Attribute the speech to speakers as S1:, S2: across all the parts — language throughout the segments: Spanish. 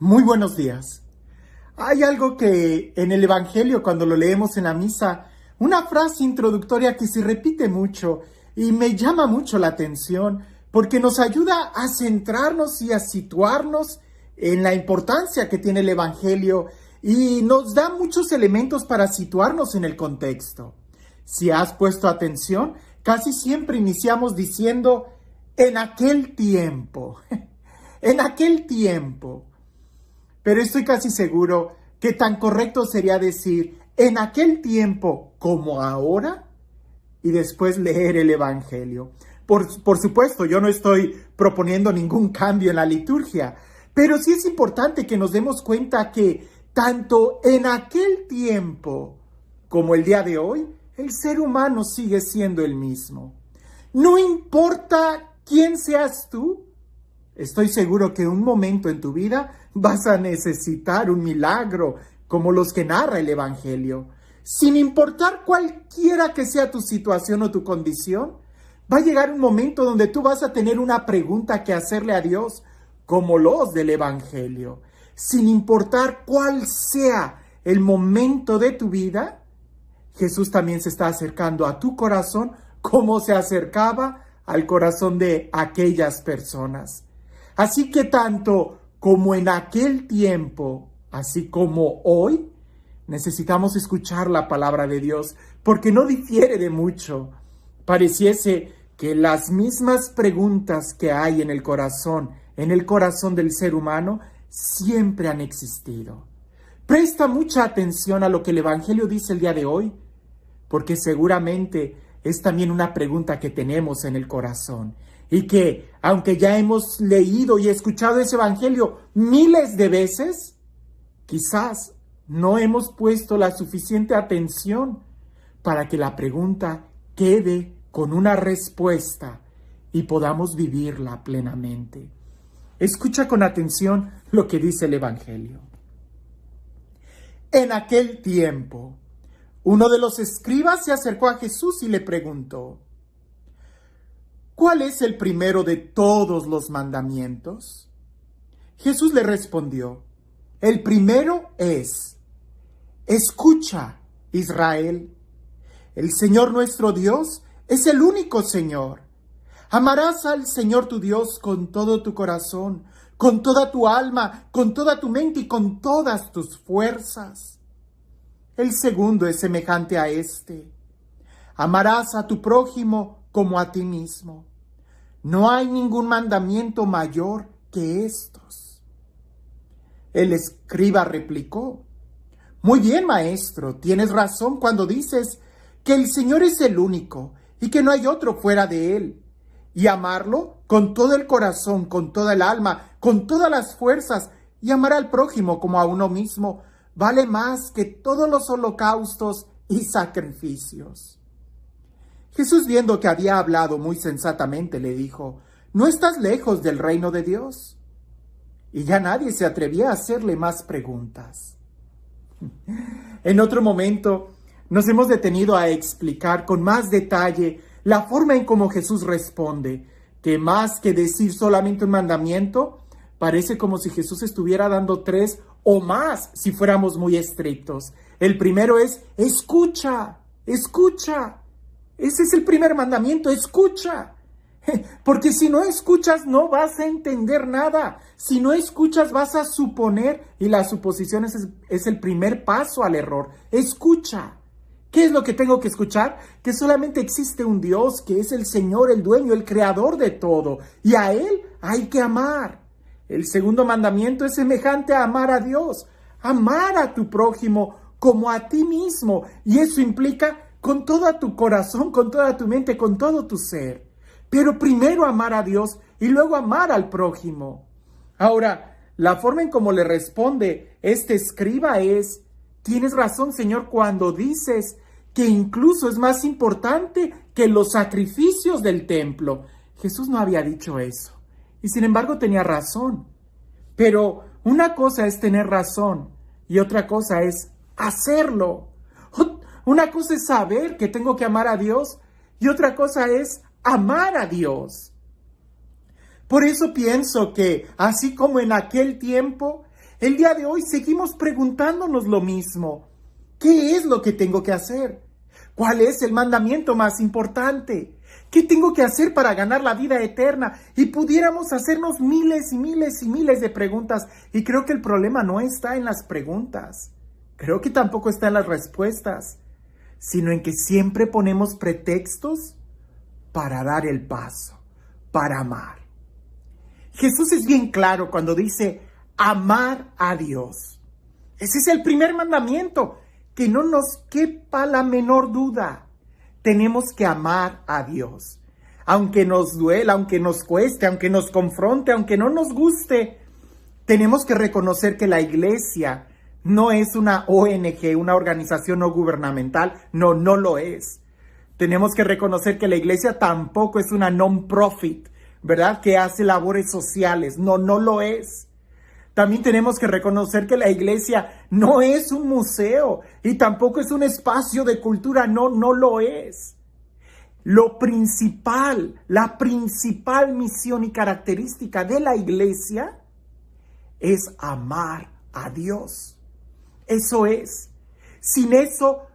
S1: Muy buenos días. Hay algo que en el Evangelio, cuando lo leemos en la misa, una frase introductoria que se repite mucho y me llama mucho la atención porque nos ayuda a centrarnos y a situarnos en la importancia que tiene el Evangelio y nos da muchos elementos para situarnos en el contexto. Si has puesto atención, casi siempre iniciamos diciendo en aquel tiempo, en aquel tiempo. Pero estoy casi seguro que tan correcto sería decir en aquel tiempo como ahora y después leer el Evangelio. Por supuesto, yo no estoy proponiendo ningún cambio en la liturgia, pero sí es importante que nos demos cuenta que tanto en aquel tiempo como el día de hoy, el ser humano sigue siendo el mismo. No importa quién seas tú, estoy seguro que en un momento en tu vida vas a necesitar un milagro como los que narra el Evangelio. Sin importar cualquiera que sea tu situación o tu condición, va a llegar un momento donde tú vas a tener una pregunta que hacerle a Dios, como los del Evangelio. Sin importar cuál sea el momento de tu vida, Jesús también se está acercando a tu corazón como se acercaba al corazón de aquellas personas. Así que tanto como en aquel tiempo, así como hoy, necesitamos escuchar la palabra de Dios, porque no difiere de mucho. Pareciese que las mismas preguntas que hay en el corazón del ser humano, siempre han existido. Presta mucha atención a lo que el Evangelio dice el día de hoy, porque seguramente es también una pregunta que tenemos en el corazón. Y que, aunque ya hemos leído y escuchado ese Evangelio miles de veces, quizás no hemos puesto la suficiente atención para que la pregunta quede con una respuesta y podamos vivirla plenamente. Escucha con atención lo que dice el Evangelio. En aquel tiempo, uno de los escribas se acercó a Jesús y le preguntó: ¿cuál es el primero de todos los mandamientos? Jesús le respondió: el primero es: escucha, Israel, el Señor nuestro Dios es el único Señor. Amarás al Señor tu Dios con todo tu corazón, con toda tu alma, con toda tu mente y con todas tus fuerzas. El segundo es semejante a este: amarás a tu prójimo como a ti mismo. No hay ningún mandamiento mayor que estos. El escriba replicó: muy bien, maestro, tienes razón cuando dices que el Señor es el único y que no hay otro fuera de Él. Y amarlo con todo el corazón, con toda el alma, con todas las fuerzas, y amar al prójimo como a uno mismo, vale más que todos los holocaustos y sacrificios. Jesús, viendo que había hablado muy sensatamente, le dijo: no estás lejos del reino de Dios. Y ya nadie se atrevía a hacerle más preguntas. En otro momento nos hemos detenido a explicar con más detalle la forma en cómo Jesús responde, que más que decir solamente un mandamiento, parece como si Jesús estuviera dando 3 o más si fuéramos muy estrictos. El primero es: escucha, escucha. Ese es el primer mandamiento: escucha. Porque si no escuchas no vas a entender nada. Si no escuchas vas a suponer, y la suposición es el primer paso al error. Escucha. ¿Qué es lo que tengo que escuchar? Que solamente existe un Dios, que es el Señor, el dueño, el creador de todo. Y a Él hay que amar. El segundo mandamiento es semejante a amar a Dios. Amar a tu prójimo como a ti mismo. Y eso implica con todo tu corazón, con toda tu mente, con todo tu ser. Pero primero amar a Dios y luego amar al prójimo. Ahora, la forma en cómo le responde este escriba es: tienes razón, Señor, cuando dices que incluso es más importante que los sacrificios del templo. Jesús no había dicho eso. Y sin embargo tenía razón. Pero una cosa es tener razón y otra cosa es hacerlo. Una cosa es saber que tengo que amar a Dios y otra cosa es amar a Dios. Por eso pienso que, así como en aquel tiempo, El día de hoy seguimos preguntándonos lo mismo. ¿Qué es lo que tengo que hacer? ¿Cuál es el mandamiento más importante? ¿Qué tengo que hacer para ganar la vida eterna? Y pudiéramos hacernos miles y miles y miles de preguntas. Y creo que el problema no está en las preguntas. Creo que tampoco está en las respuestas, sino en que siempre ponemos pretextos para dar el paso, para amar. Jesús es bien claro cuando dice amar a Dios. Ese es el primer mandamiento, que no nos quepa la menor duda. Tenemos que amar a Dios. Aunque nos duela, aunque nos cueste, aunque nos confronte, aunque no nos guste, tenemos que reconocer que la iglesia no es una ONG, una organización no gubernamental. No, no lo es. Tenemos que reconocer que la iglesia tampoco es una non-profit, ¿verdad? Que hace labores sociales. No, no lo es. También tenemos que reconocer que la iglesia no es un museo y tampoco es un espacio de cultura. No, no lo es. Lo principal, la principal misión y característica de la iglesia es amar a Dios. Eso es. Sin eso,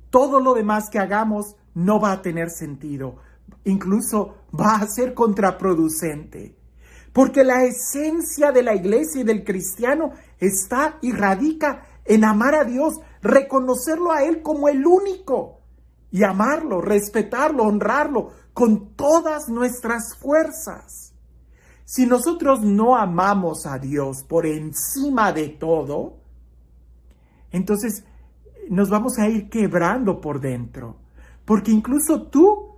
S1: todo lo demás que hagamos no va a tener sentido. Incluso va a ser contraproducente. Porque la esencia de la iglesia y del cristiano está y radica en amar a Dios, reconocerlo a Él como el único y amarlo, respetarlo, honrarlo con todas nuestras fuerzas. Si nosotros no amamos a Dios por encima de todo, entonces nos vamos a ir quebrando por dentro. Porque incluso tú,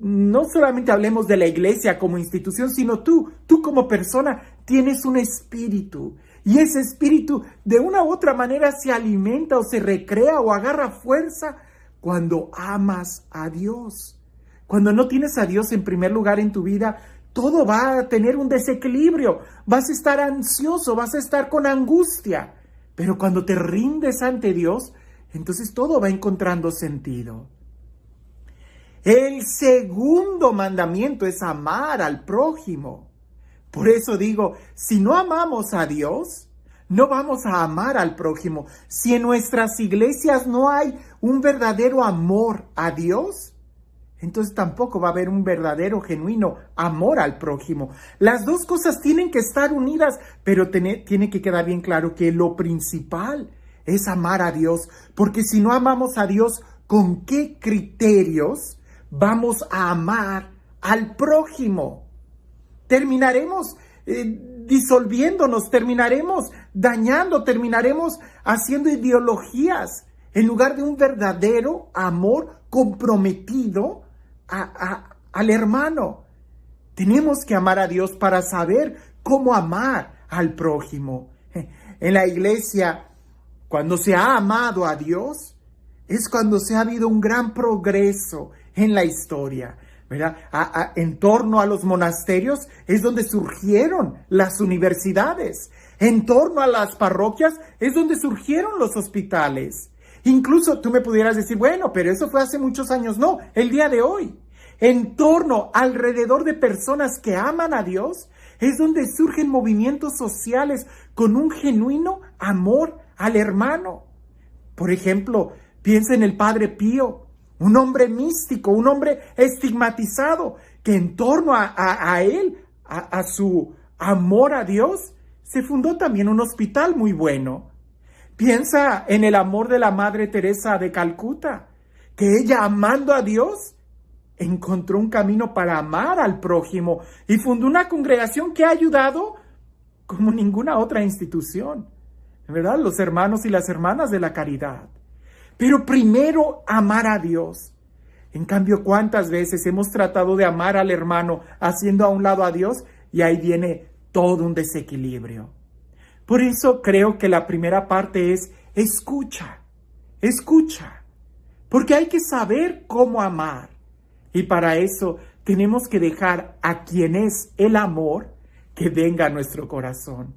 S1: no solamente hablemos de la iglesia como institución, sino tú como persona tienes un espíritu. Y ese espíritu de una u otra manera se alimenta o se recrea o agarra fuerza cuando amas a Dios. Cuando no tienes a Dios en primer lugar en tu vida, todo va a tener un desequilibrio. Vas a estar ansioso, vas a estar con angustia. Pero cuando te rindes ante Dios, entonces todo va encontrando sentido. El segundo mandamiento es amar al prójimo. Por eso digo, si no amamos a Dios, no vamos a amar al prójimo. Si en nuestras iglesias no hay un verdadero amor a Dios, entonces tampoco va a haber un verdadero, genuino amor al prójimo. Las dos cosas tienen que estar unidas, pero tiene que quedar bien claro que lo principal es amar a Dios. Porque si no amamos a Dios, ¿con qué criterios vamos a amar al prójimo? Terminaremos disolviéndonos, terminaremos dañando, terminaremos haciendo ideologías en lugar de un verdadero amor comprometido al hermano. Tenemos que amar a Dios para saber cómo amar al prójimo. En la iglesia, cuando se ha amado a Dios, es cuando se ha habido un gran progreso en la historia, ¿verdad? En torno a los monasterios es donde surgieron las universidades. En torno a las parroquias es donde surgieron los hospitales. Incluso tú me pudieras decir, bueno, pero eso fue hace muchos años. No, el día de hoy. En torno, alrededor de personas que aman a Dios, es donde surgen movimientos sociales con un genuino amor al hermano. Por ejemplo, piensa en el Padre Pío, un hombre místico, un hombre estigmatizado, que en torno a él, a su amor a Dios, se fundó también un hospital muy bueno. Piensa en el amor de la Madre Teresa de Calcuta, que ella, amando a Dios, encontró un camino para amar al prójimo y fundó una congregación que ha ayudado como ninguna otra institución, ¿verdad? Los hermanos y las hermanas de la caridad. Pero primero amar a Dios. En cambio, ¿cuántas veces hemos tratado de amar al hermano haciendo a un lado a Dios? Y ahí viene todo un desequilibrio. Por eso creo que la primera parte es escucha, escucha. Porque hay que saber cómo amar. Y para eso tenemos que dejar a quien es el amor que venga a nuestro corazón.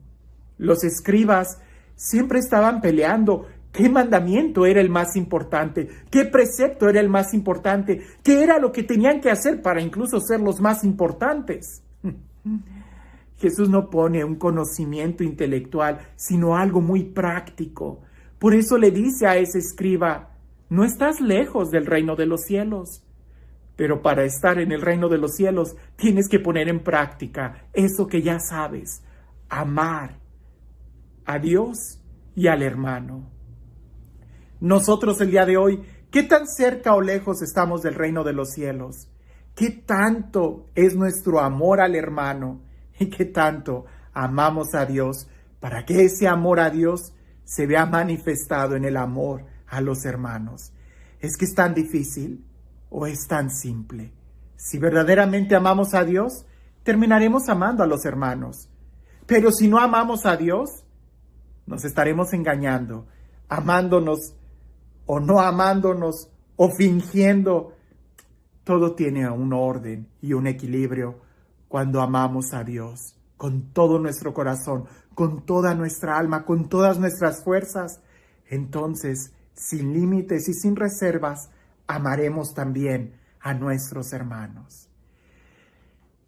S1: Los escribas siempre estaban peleando qué mandamiento era el más importante, qué precepto era el más importante, qué era lo que tenían que hacer para incluso ser los más importantes. Jesús no pone un conocimiento intelectual, sino algo muy práctico. Por eso le dice a ese escriba, no estás lejos del reino de los cielos. Pero para estar en el reino de los cielos tienes que poner en práctica eso que ya sabes, amar a Dios y al hermano. Nosotros el día de hoy, ¿qué tan cerca o lejos estamos del reino de los cielos? ¿Qué tanto es nuestro amor al hermano? ¿Y qué tanto amamos a Dios para que ese amor a Dios se vea manifestado en el amor a los hermanos? ¿Es que es tan difícil o es tan simple? Si verdaderamente amamos a Dios, terminaremos amando a los hermanos. Pero si no amamos a Dios, nos estaremos engañando, amándonos o no amándonos o fingiendo. Todo tiene un orden y un equilibrio cuando amamos a Dios con todo nuestro corazón, con toda nuestra alma, con todas nuestras fuerzas. Entonces, sin límites y sin reservas, amaremos también a nuestros hermanos.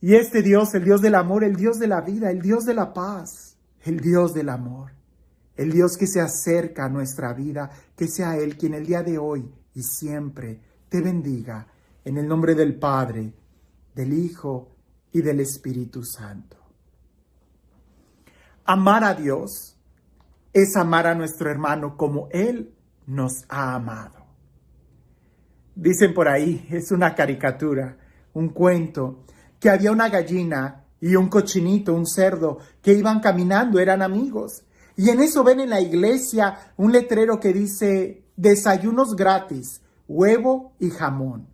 S1: Y este Dios, el Dios del amor, el Dios de la vida, el Dios de la paz, el Dios del amor, el Dios que se acerca a nuestra vida, que sea Él quien el día de hoy y siempre te bendiga, en el nombre del Padre, del Hijo y del Espíritu Santo. Amar a Dios es amar a nuestro hermano como Él nos ha amado. Dicen por ahí, es una caricatura, un cuento, que había una gallina y un cochinito, un cerdo, que iban caminando, eran amigos. Y en eso ven en la iglesia un letrero que dice, desayunos gratis, huevo y jamón.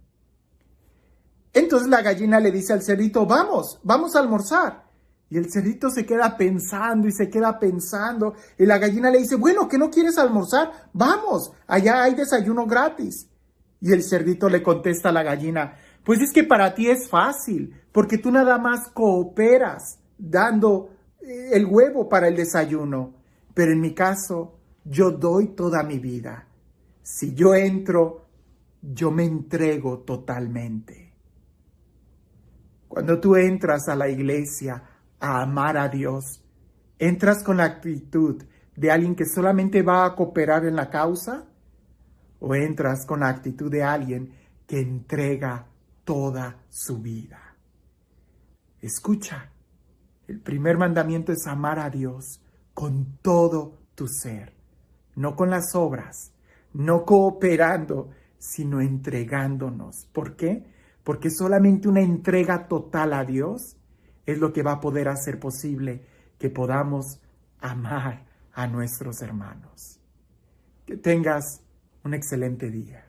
S1: Entonces la gallina le dice al cerdito, vamos a almorzar. Y el cerdito se queda pensando y se queda pensando. Y la gallina le dice, bueno, ¿que no quieres almorzar? Vamos, allá hay desayuno gratis. Y el cerdito le contesta a la gallina, pues es que para ti es fácil, porque tú nada más cooperas dando el huevo para el desayuno. Pero en mi caso, yo doy toda mi vida. Si yo entro, yo me entrego totalmente. Cuando tú entras a la iglesia a amar a Dios, ¿entras con la actitud de alguien que solamente va a cooperar en la causa? ¿O entras con la actitud de alguien que entrega toda su vida? Escucha, el primer mandamiento es amar a Dios con todo tu ser, no con las obras, no cooperando, sino entregándonos. ¿Por qué? Porque solamente una entrega total a Dios es lo que va a poder hacer posible que podamos amar a nuestros hermanos. Que tengas un excelente día.